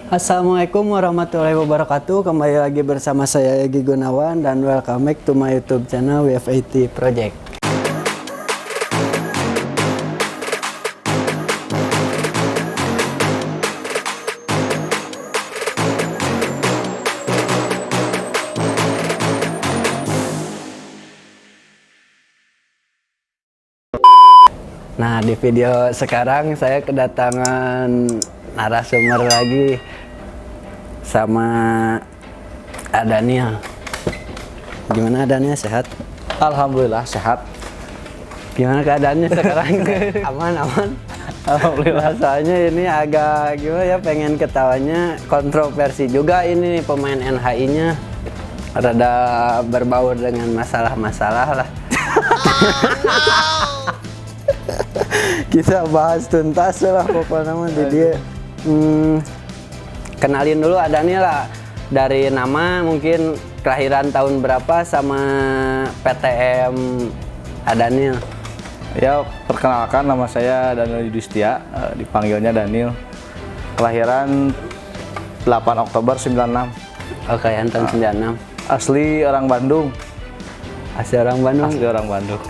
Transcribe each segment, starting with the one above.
Assalamualaikum warahmatullahi wabarakatuh. Kembali lagi bersama saya Egy Gunawan dan welcome back to my YouTube channel WF80 Project. Nah, di video sekarang saya kedatangan narasumber lagi sama Daniel. Gimana Daniel, sehat? Alhamdulillah sehat. Gimana keadaannya sekarang? Aman. Alhamdulillah. Soalnya ini agak gimana ya, pengen ketawanya kontroversi juga ini pemain NHI-nya. Rada berbaur dengan masalah-masalah lah. Kita bahas tuntas lah pokoknya di dia. Kenalin dulu Daniel lah, dari nama mungkin kelahiran tahun berapa sama PTM Daniel. Ya, perkenalkan nama saya Daniel Yudhistia, dipanggilnya Daniel. Kelahiran 8 Oktober 96. Oke, tahun 96. Asli orang Bandung. Asli orang Bandung. Asli orang Bandung.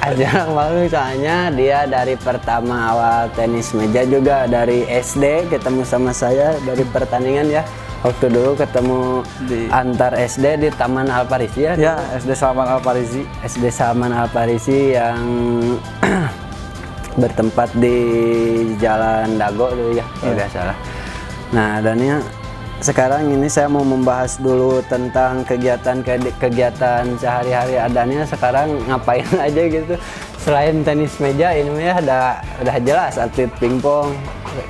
Asli orang Bandung, soalnya dia dari pertama awal tenis meja juga dari SD ketemu sama saya dari pertandingan ya. Waktu dulu ketemu antar SD di Taman Al-Farisi ya. Ya, SD Salman Al-Farisi. SD Salman Al-Farisi yang bertempat di Jalan Dago dulu ya, kalau nggak salah. Nah, Daniel, sekarang ini saya mau membahas dulu tentang kegiatan sehari-hari Daniel sekarang ngapain aja gitu. Selain tenis meja ini ya udah jelas atlet pingpong.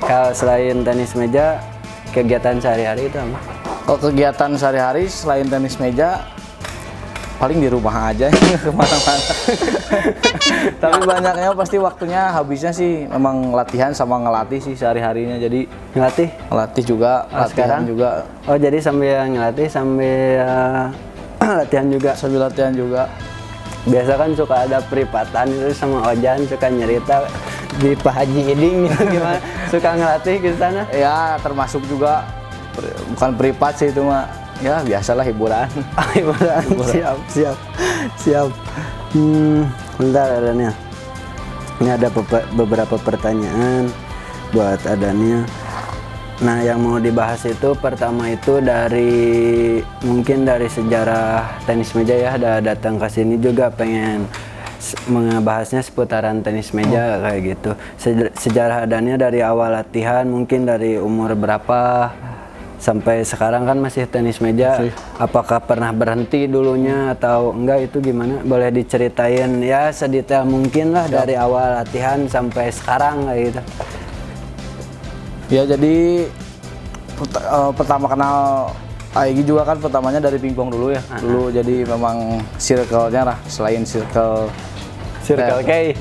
Kalau selain tenis meja, kegiatan sehari-hari itu apa? Kalau kegiatan sehari-hari selain tenis meja paling di rumah aja kemana-mana. Tapi banyaknya pasti waktunya habisnya sih memang latihan sama ngelatih sih sehari-harinya. Jadi ngelatih juga, latihan juga. Oh, jadi sambil ngelatih sambil latihan juga. Sambil latihan juga. Biasa kan suka ada peripatan itu sama Ojan, suka nyerita di Pak Haji Iding gitu, gimana suka ngelatih ke sana? Ya, termasuk juga bukan peripat sih itu mah. Ya, biasalah hiburan. Hiburan. Siap. Bentar Daniel. Ini ada beberapa pertanyaan buat Daniel. Nah, yang mau dibahas itu pertama itu mungkin dari sejarah tenis meja ya, ada datang ke sini juga pengen membahasnya seputaran tenis meja kayak gitu. Sejarah Daniel dari awal latihan mungkin dari umur berapa sampai sekarang kan masih tenis meja. Apakah pernah berhenti dulunya atau enggak, itu gimana? Boleh diceritain ya sedetail mungkin lah dari awal latihan sampai sekarang kayak gitu. Ya, jadi pertama kenal Egy juga kan pertamanya dari pingpong dulu ya. Dulu jadi memang circle-nya lah, selain circle K.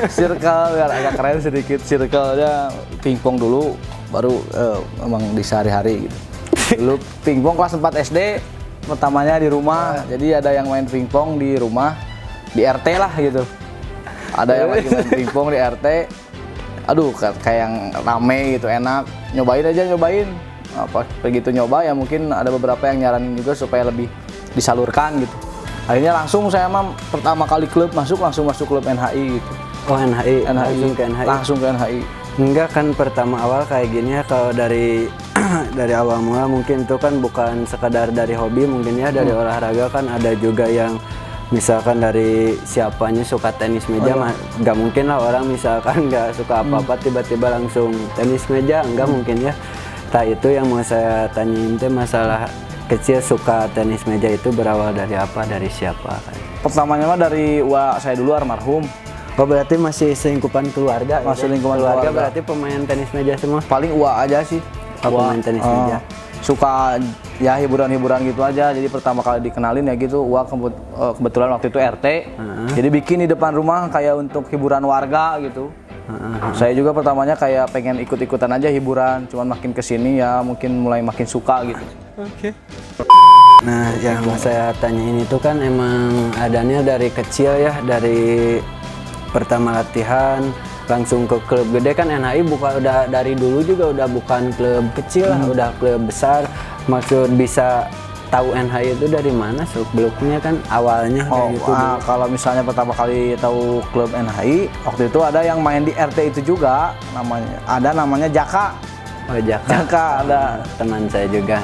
Circle biar agak keren sedikit, circle-nya pingpong dulu, baru memang di sehari-hari gitu. Dulu pingpong kelas 4 SD, pertamanya di rumah. Jadi ada yang main pingpong di rumah, di RT lah gitu. Ada yang lagi main pingpong di RT. Aduh, kayak yang rame gitu, enak. Nyobain. Apa begitu nyoba ya mungkin ada beberapa yang nyaranin juga supaya lebih disalurkan gitu. Akhirnya langsung saya pertama kali klub langsung masuk klub NHI gitu. Oh, NHI. Langsung ke NHI. Langsung ke NHI. Enggak kan pertama awal kayak gini ya, kalau dari awal mula mungkin itu kan bukan sekadar dari hobi mungkin ya, dari olahraga kan ada juga yang misalkan dari siapanya suka tenis meja, nggak mungkin lah orang misalkan nggak suka apa-apa tiba-tiba langsung tenis meja, nggak mungkin ya. Nah, itu yang mau saya tanyain tuh, masalah kecil suka tenis meja itu berawal dari apa, dari siapa? Pertamanya mah dari saya dulu almarhum. Oh, berarti masih selingkupan keluarga? Masih lingkungan keluarga. Berarti pemain tenis meja semua? Paling aja sih. Pemain tenis meja. Suka ya hiburan-hiburan gitu aja. Jadi pertama kali dikenalin ya gitu, kebetulan waktu itu RT. Jadi bikin di depan rumah kayak untuk hiburan warga gitu. Saya juga pertamanya kayak pengen ikut-ikutan aja hiburan, cuman makin kesini ya mungkin mulai makin suka gitu. Oke. Nah, yang saya tanyain itu kan emang adanya dari kecil ya, dari pertama latihan langsung ke klub gede kan. NHI udah dari dulu juga udah bukan klub kecil lah, udah klub besar. Maksud bisa tahu NHI itu dari mana seluk-beluknya kan awalnya kayak gitu. Kalau misalnya pertama kali tahu klub NHI, waktu itu ada yang main di RT itu juga, namanya Jaka. Oh, Jaka ada teman saya juga.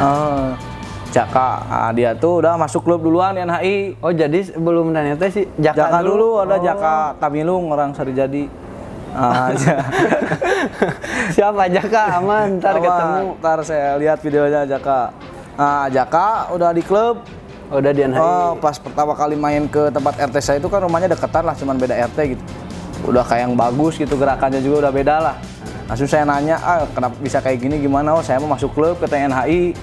Jaka, dia tuh udah masuk klub duluan di NHI. Oh, jadi sebelum ternyata sih Jaka dulu ada Jaka Tamilung, orang Sarijadi. Siapa Jaka? Aman, ntar ketemu. Ntar saya lihat videonya Jaka. Nah, Jaka udah di klub. Udah di NHI. Pas pertama kali main ke tempat RT saya itu kan rumahnya deketan lah, cuman beda RT gitu. Udah kayak yang bagus gitu, gerakannya juga udah beda lah. Langsung saya nanya, kenapa bisa kayak gini, gimana? Oh, saya mau masuk klub ke TNHI.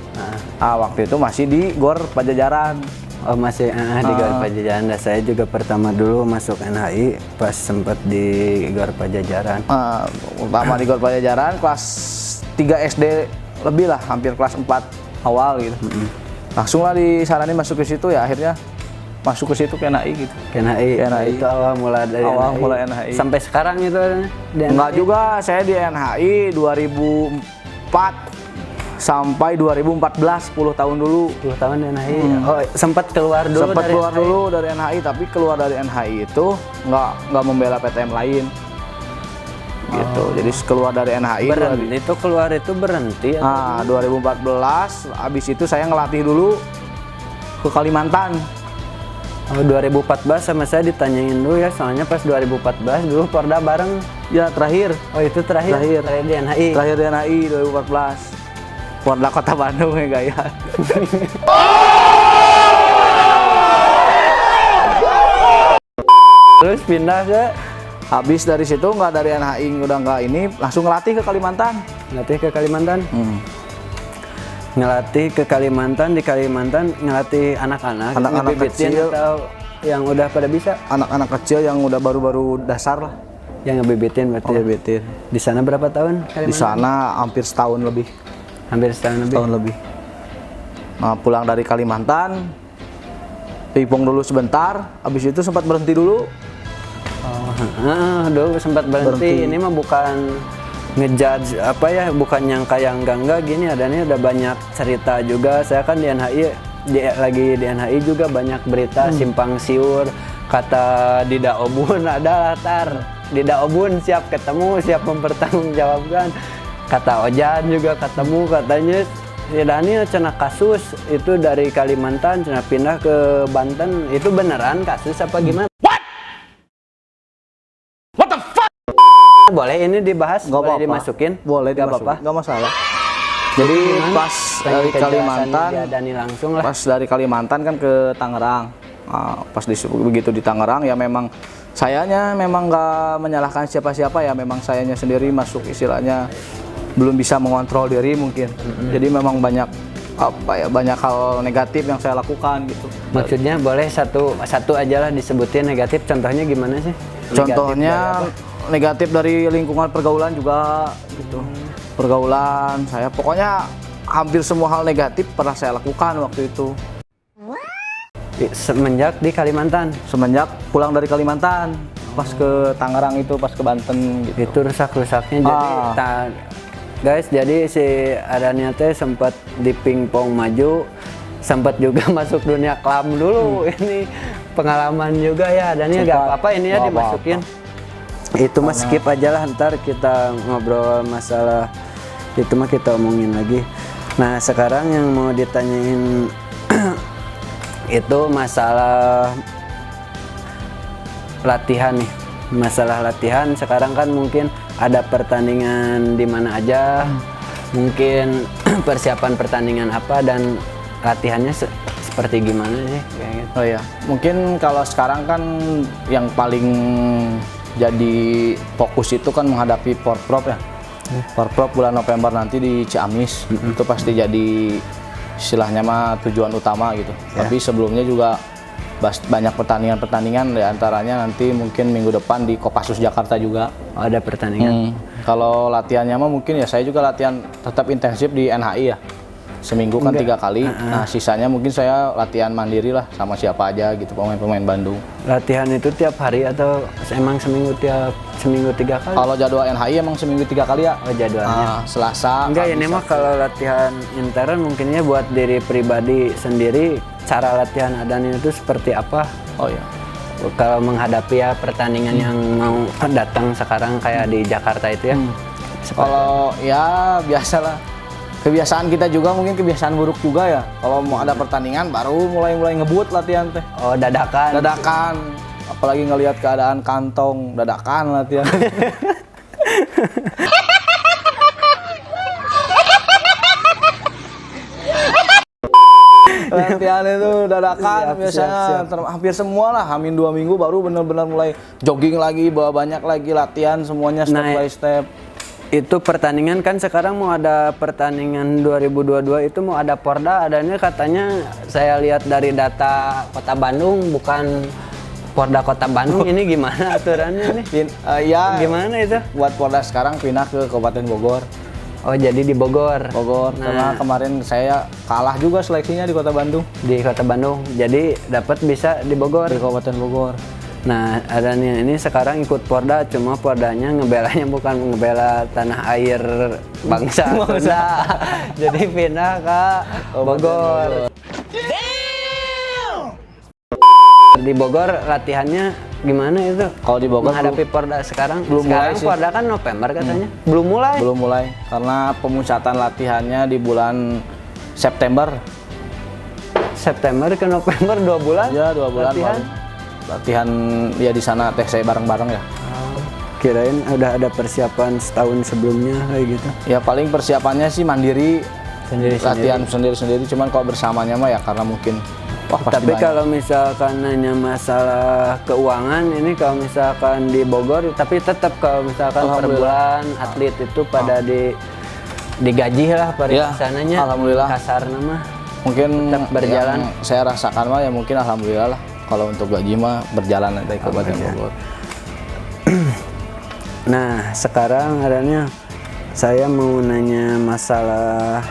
Waktu itu masih di GOR Pajajaran. Oh, masih di GOR Pajajaran. Nah, saya juga pertama dulu masuk NHI pas sempat di GOR Pajajaran. Pertama di GOR Pajajaran kelas 3 SD lebih lah, hampir kelas 4 awal gitu. Langsung lah disaranin masuk ke situ, ya akhirnya masuk ke situ ke NHI gitu. Ke NHI. Itu awal mulai dari NHI. Sampai sekarang itu enggak juga, saya di NHI 2004 sampai 2014, 10 tahun dulu. 10 tahun di NHI. Oh, sempat keluar dulu dari NHI, tapi keluar dari NHI itu nggak membela PTM lain. Gitu. Jadi keluar dari NHI berhenti. 2014 habis itu saya ngelatih dulu ke Kalimantan. Oh, 2014 sama saya ditanyain dulu ya, soalnya pas 2014 dulu Porda bareng. Ya, terakhir. Oh, itu terakhir di NHI. Terakhir di NHI 2014. Porda Kota Bandung ya gaya. Terus pindah ke, habis dari situ nggak dari NHI, udah nggak ini, langsung ngelatih ke Kalimantan. Ngelatih ke Kalimantan, di Kalimantan ngelatih anak-anak kecil atau yang udah pada bisa? Anak-anak kecil yang udah baru-baru dasar lah. Yang ngebibitin berarti. Ngebibitin. Di sana berapa tahun? Di sana hampir setahun lebih. Setahun lebih. Nah, pulang dari Kalimantan, pingpong dulu sebentar, habis itu sempat berhenti dulu. Dulu sempat berhenti. Ini mah bukan ngejudge bukan nyangka yang enggak gini, adanya udah banyak cerita juga. Saya kan di NHI lagi di NHI juga banyak berita simpang siur, kata Dida Obun ada latar. Dida Obun siap ketemu, siap mempertanggungjawabkan. Kata Ojan juga ketemu, katanya si Daniel cenah kasus itu dari Kalimantan cenah pindah ke Banten. Itu beneran kasus apa gimana? Boleh ini dibahas? Boleh dimasukin? Boleh, gak apa-apa? Gak masalah. Jadi pas dari Kalimantan, pas dari Kalimantan kan ke Tangerang. Pas begitu di Tangerang ya memang sayanya memang nggak menyalahkan siapa-siapa ya, memang sayanya sendiri masuk istilahnya belum bisa mengontrol diri mungkin. Jadi memang banyak banyak hal negatif yang saya lakukan gitu. Maksudnya boleh satu aja lah disebutin negatif, contohnya gimana sih? Contohnya negatif dari lingkungan pergaulan juga gitu. Pergaulan saya pokoknya hampir semua hal negatif pernah saya lakukan waktu itu. Semenjak di Kalimantan? Semenjak pulang dari Kalimantan, pas ke Tangerang itu, pas ke Banten gitu. Itu rusak-rusaknya jadi guys, jadi si Adania teh sempat di pingpong maju, sempat juga masuk dunia kelam dulu. Ini pengalaman juga ya Adania, gak apa-apa ini ya dimasukin. Itu mah skip aja lah, ntar kita ngobrol masalah itu mah kita omongin lagi. Nah sekarang yang mau ditanyain itu masalah latihan nih. Masalah latihan sekarang kan mungkin ada pertandingan di mana aja, mungkin persiapan pertandingan apa dan latihannya seperti gimana sih kayak gitu. Oh ya, mungkin kalau sekarang kan yang paling jadi fokus itu kan menghadapi Porprov ya. Porprov bulan November nanti di Ciamis. Itu pasti jadi istilahnya mah tujuan utama gitu. Tapi sebelumnya juga banyak pertandingan-pertandingan, diantaranya nanti mungkin minggu depan di Kopassus Jakarta juga. Oh, ada pertandingan. Kalau latihannya mah mungkin ya saya juga latihan tetap intensif di NHI ya. seminggu kan 3 kali. Nah sisanya mungkin saya latihan mandiri lah sama siapa aja gitu, pemain-pemain Bandung. Latihan itu tiap hari atau emang seminggu 3 kali? Kalau jadwal NHI emang seminggu 3 kali ya. Oh jadwalnya. Selasa. Enggak, ini mah kalau latihan intern mungkinnya buat diri pribadi sendiri, cara latihan Adannya itu seperti apa? Oh ya. Kalau menghadapi ya pertandingan yang mau datang sekarang kayak di Jakarta itu ya. Kalau ya biasalah. Kebiasaan kita juga mungkin kebiasaan buruk juga ya. Kalau mau ada pertandingan baru mulai ngebut latihan teh. Oh dadakan. Dadakan. Apalagi ngelihat keadaan kantong, dadakan latihan. Latihan itu dadakan biasanya hampir semua lah, hamin 2 minggu baru benar-benar mulai jogging lagi, bawa banyak lagi latihan semuanya step by step. Itu pertandingan kan sekarang mau ada pertandingan 2022 itu mau ada Porda, adanya katanya saya lihat dari data Kota Bandung bukan Porda Kota Bandung. Ini gimana aturannya nih? Ya gimana itu? Buat Porda sekarang pindah ke Kabupaten Bogor. Oh jadi di Bogor. Karena kemarin saya kalah juga seleksinya di Kota Bandung. Di Kota Bandung. Jadi dapat bisa di Bogor. Di Kabupaten Bogor. Nah, adanya ini sekarang ikut Porda, cuma Pordanya ngebelanya bukan ngebela tanah air bangsa Sunda. Jadi pindah ke Bogor. Di Bogor latihannya gimana itu? Kalau di Bogor menghadapi Porda sekarang belum mulai sih. Porda kan November katanya. Belum mulai. Belum mulai karena pemusatan latihannya di bulan September. September ke November 2 bulan? Ya, 2 bulan. Latihan ya di sana teh saya bareng-bareng ya. Kirain udah ada persiapan setahun sebelumnya kayak gitu. Ya paling persiapannya sih mandiri, latihan sendiri-sendiri. Cuman kalau bersamanya mah ya karena mungkin tapi banyak. Kalau misalkan nanya masalah keuangan ini kalau misalkan di Bogor, tapi tetap kalau misalkan per bulan atlet itu pada digaji lah pariwisananya. Alhamdulillah. Kasar nama. Mungkin tetap berjalan. Yang saya rasakan mah ya mungkin alhamdulillah lah. Kalau untuk gaji mah berjalan dari Kabupaten Bogor. Nah sekarang adanya saya mau nanya masalah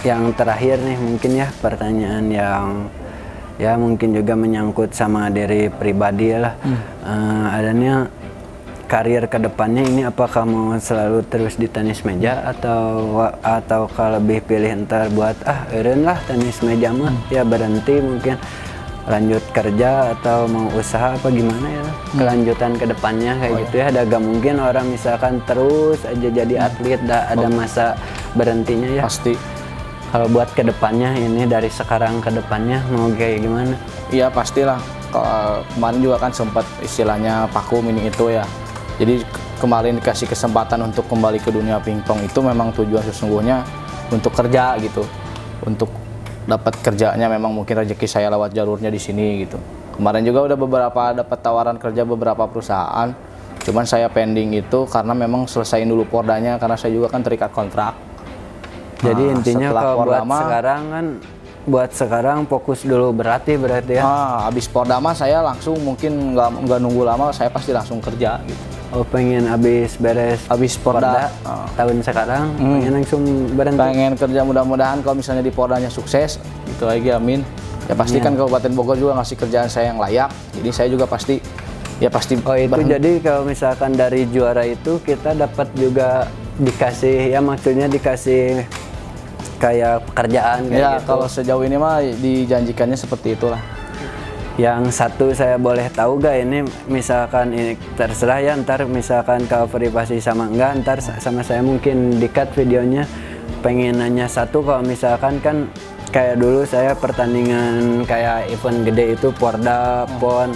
yang terakhir nih, mungkin ya pertanyaan yang ya mungkin juga menyangkut sama diri pribadi lah. Adanya karir kedepannya ini apakah mau selalu terus di tenis meja atau kalau lebih pilih ntar buat eureun lah tenis meja mah ya berhenti mungkin lanjut kerja atau mau usaha apa gimana ya kelanjutan kedepannya kayak gitu ya. Ada gak mungkin orang misalkan terus aja jadi atlet ada masa berhentinya ya pasti. Kalau buat kedepannya ini dari sekarang ke depannya mau kayak gimana? Iya pastilah. Kemarin juga kan sempat istilahnya vakum ini itu ya. Jadi kemarin dikasih kesempatan untuk kembali ke dunia pingpong itu memang tujuan sesungguhnya untuk kerja gitu. Untuk dapat kerjanya memang mungkin rezeki saya lewat jalurnya di sini gitu. Kemarin juga udah dapat tawaran kerja beberapa perusahaan. Cuman saya pending itu karena memang selesaiin dulu Pordanya karena saya juga kan terikat kontrak. Jadi intinya kalau buat sekarang fokus dulu berarti ya. Habis Pordama saya langsung mungkin nggak nunggu lama, saya pasti langsung kerja gitu. Oh pengen habis Porda tahun sekarang pengen langsung berhenti. Pengen kerja mudah-mudahan kalau misalnya di Pordanya sukses itu lagi amin. Ya pasti kan Kabupaten Bogor juga ngasih kerjaan saya yang layak. Jadi saya juga pasti. Oh itu berhenti. Jadi kalau misalkan dari juara itu kita dapat juga dikasih ya maksudnya dikasih kayak pekerjaan kayak ya, gitu. Kalau sejauh ini mah dijanjikannya seperti itulah. Yang satu saya boleh tahu gak ini misalkan ini terserah ya ntar misalkan kalau privasi sama enggak ntar sama saya mungkin di-cut videonya. Pengen nanya satu kalau misalkan kan kayak dulu saya pertandingan kayak event gede itu Porda, PON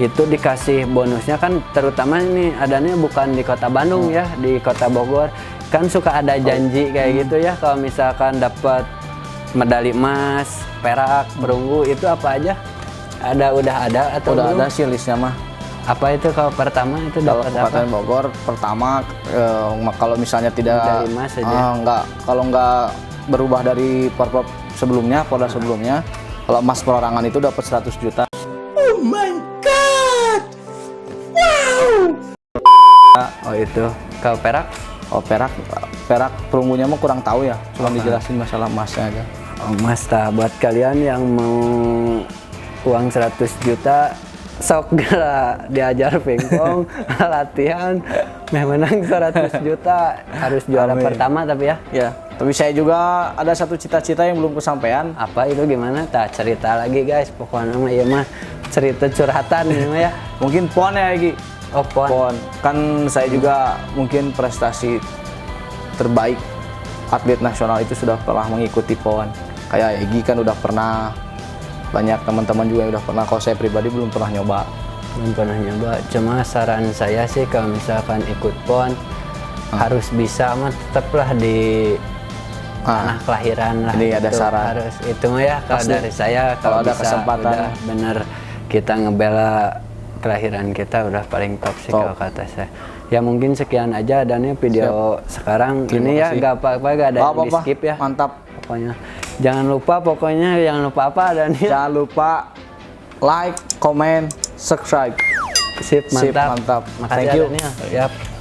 itu dikasih bonusnya kan terutama ini adanya bukan di Kota Bandung ya di Kota Bogor kan suka ada janji kayak gitu ya kalau misalkan dapat medali emas, perak, perunggu itu apa aja? Udah ada atau udah belum? Ada sih listnya mah. Apa itu kalau pertama itu dapat apa? Kabupaten Bogor pertama kalau misalnya tidak medali emas aja. Kalau nggak berubah dari Porda sebelumnya, kalau emas perorangan itu dapat 100 juta. Oh my god. Wow. Oh itu kalau perak? Oh perak perak perunggunya mah kurang tahu ya, cuma dijelasin masalah emasnya aja. Oh, Mas, buat kalian yang mau uang 100 juta sok gerak diajar pingpong latihan menang 100 juta harus juara Amin. pertama tapi ya. Ya, tapi saya juga ada satu cita-cita yang belum kesampaian. Apa itu gimana? Tak cerita lagi guys, pokoknya mah iya mah cerita curhatan ini mah ya. Mungkin PON ya Egi. Oh, PON. Kan saya juga mungkin prestasi terbaik atlet nasional itu sudah pernah mengikuti PON. Kayak Egi kan udah pernah, banyak teman-teman juga yang udah pernah. Kalau saya pribadi belum pernah nyoba. Belum pernah nyoba. Cuma saran saya sih kalau misalkan ikut PON harus bisa mah tetaplah di tanah kelahiran lah. Ini ada Itu saran. harus itu mah ya kalau Pasti. dari saya Kalau ada bisa, kesempatan. udah bener kita ngebela kelahiran kita udah paling top sih kalau kata saya. Ya mungkin sekian aja adanya video sekarang. Terima ini ya kasih. nggak apa-apa, nggak ada yang di Apa-apa. skip ya. Mantap. Pokoknya jangan lupa apa adanya. Jangan lupa like, comment, subscribe. Sip, Sip, mantap. mantap. Makasih Thank you. adanya. Yap.